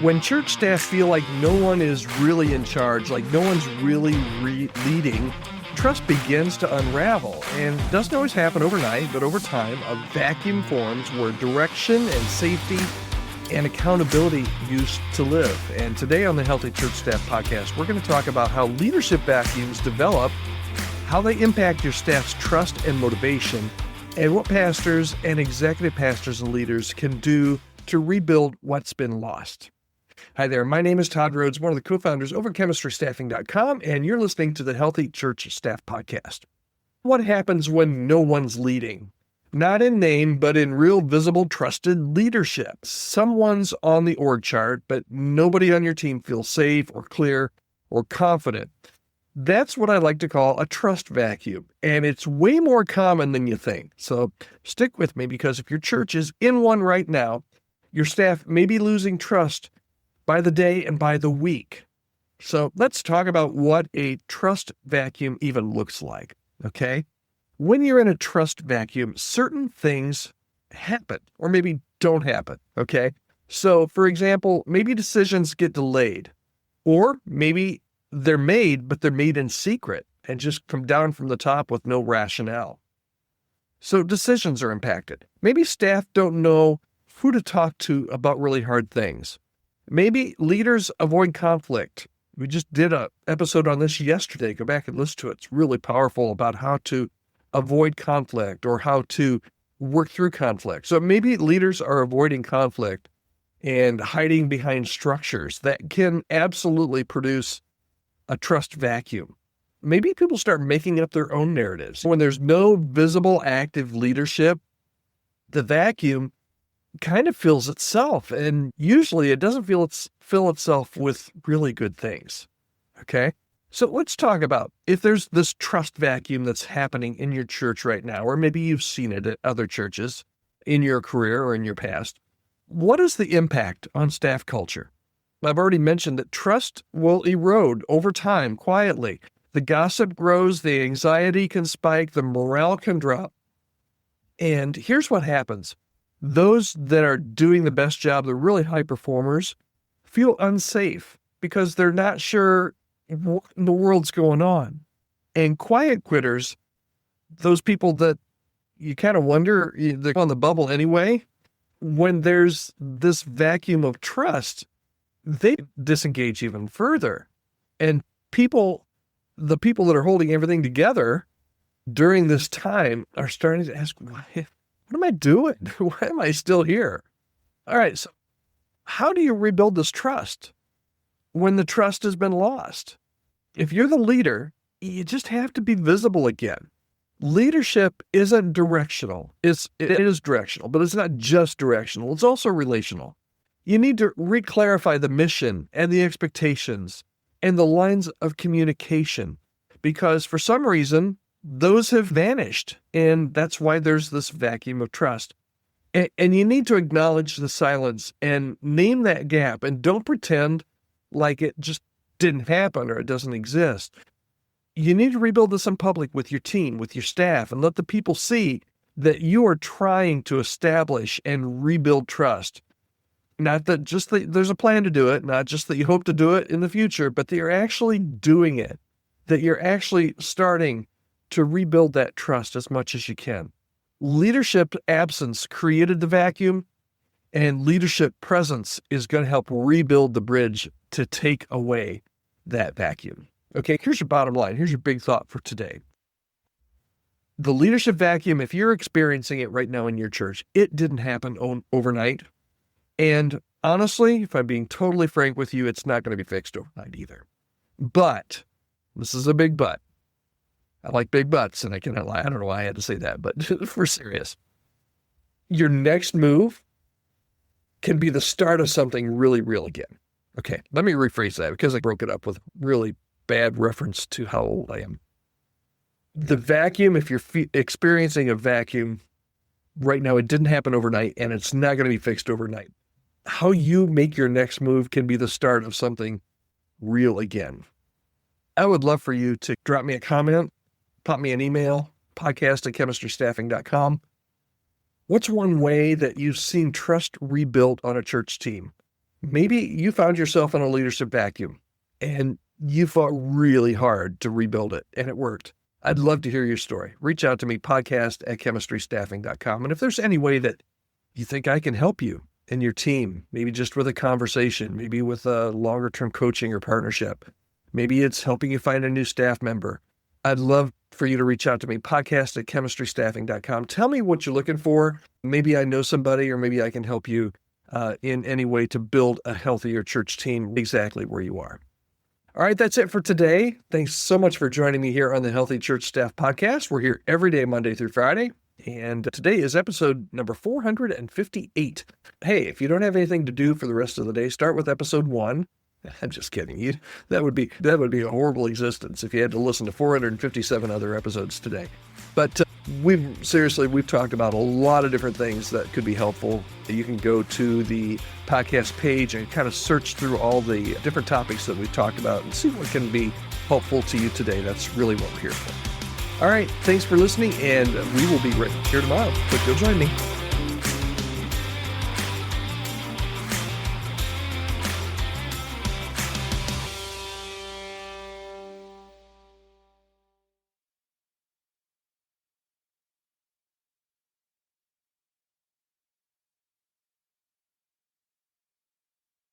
When church staff feel like no one is really in charge, like no one's really leading, trust begins to unravel. And it doesn't always happen overnight, but over time, a vacuum forms where direction and safety and accountability used to live. And today on the Healthy Church Staff Podcast, we're going to talk about how leadership vacuums develop, how they impact your staff's trust and motivation, and what pastors and executive pastors and leaders can do to rebuild what's been lost. Hi there, my name is Todd Rhoades, one of the co-founders over at chemistrystaffing.com, and you're listening to the Healthy Church Staff Podcast. What happens when no one's leading? Not in name, but in real, visible, trusted leadership. Someone's on the org chart, but nobody on your team feels safe or clear or confident. That's what I like to call a trust vacuum, and it's way more common than you think. So stick with me, because if your church is in one right now, your staff may be losing trust by the day and by the week. So let's talk about what a trust vacuum even looks like, okay? When you're in a trust vacuum, certain things happen or maybe don't happen, okay? So for example, maybe decisions get delayed, or maybe they're made, but they're made in secret and just come down from the top with no rationale. So decisions are impacted. Maybe staff don't know who to talk to about really hard things. Maybe leaders avoid conflict. We just did an episode on this yesterday. Go back and listen to it. It's really powerful about how to avoid conflict or how to work through conflict. So maybe leaders are avoiding conflict and hiding behind structures that can absolutely produce a trust vacuum. Maybe people start making up their own narratives. When there's no visible active leadership, the vacuum kind of fills itself, and usually it doesn't fill itself with really good things. Okay? So let's talk about if there's this trust vacuum that's happening in your church right now, or maybe you've seen it at other churches in your career or in your past. What is the impact on staff culture? I've already mentioned that trust will erode over time quietly. The gossip grows, the anxiety can spike, the morale can drop. And here's what happens. Those that are doing the best job, the really high performers, feel unsafe because they're not sure what in the world's going on. And quiet quitters, those people that you kind of wonder, they're on the bubble anyway, when there's this vacuum of trust, they disengage even further. And the people that are holding everything together during this time are starting to ask, what am I doing? Why am I still here? All right, so how do you rebuild this trust when the trust has been lost? If you're the leader, you just have to be visible again. Leadership isn't directional. It is directional, but it's not just directional. It's also relational. You need to re-clarify the mission and the expectations and the lines of communication, because for some reason, those have vanished, and that's why there's this vacuum of trust. And you need to acknowledge the silence and name that gap, and don't pretend like it just didn't happen or it doesn't exist. You need to rebuild this in public with your team, with your staff, and let the people see that you are trying to establish and rebuild trust. Not that just there's a plan to do it, not just that you hope to do it in the future, but that you're actually doing it, that you're actually starting to rebuild that trust as much as you can. Leadership absence created the vacuum, and leadership presence is going to help rebuild the bridge to take away that vacuum. Okay, here's your bottom line. Here's your big thought for today. The leadership vacuum, if you're experiencing it right now in your church, it didn't happen overnight. And honestly, if I'm being totally frank with you, it's not going to be fixed overnight either. But, this is a big but. I like big butts, and I cannot lie. I don't know why I had to say that, but for serious. Your next move can be the start of something really real again. Okay, let me rephrase that, because I broke it up with really bad reference to how old I am. The vacuum, if you're experiencing a vacuum right now, it didn't happen overnight, and it's not going to be fixed overnight. How you make your next move can be the start of something real again. I would love for you to drop me a comment, pop me an email, podcast@chemistrystaffing.com. What's one way that you've seen trust rebuilt on a church team? Maybe you found yourself in a leadership vacuum and you fought really hard to rebuild it and it worked. I'd love to hear your story. Reach out to me, podcast@chemistrystaffing.com. And if there's any way that you think I can help you and your team, maybe just with a conversation, maybe with a longer-term coaching or partnership, maybe it's helping you find a new staff member, I'd love for you to reach out to me, podcast@chemistrystaffing.com. Tell me what you're looking for. Maybe I know somebody, or maybe I can help you in any way to build a healthier church team exactly where you are. All right, that's it for today. Thanks so much for joining me here on the Healthy Church Staff Podcast. We're here every day, Monday through Friday. And today is episode number 458. Hey, if you don't have anything to do for the rest of the day, start with episode 1. I'm just kidding. That would be a horrible existence if you had to listen to 457 other episodes today. But we've talked about a lot of different things that could be helpful. You can go to the podcast page and kind of search through all the different topics that we've talked about and see what can be helpful to you today. That's really what we're here for. All right, thanks for listening, and we will be right here tomorrow. Hope you'll join me.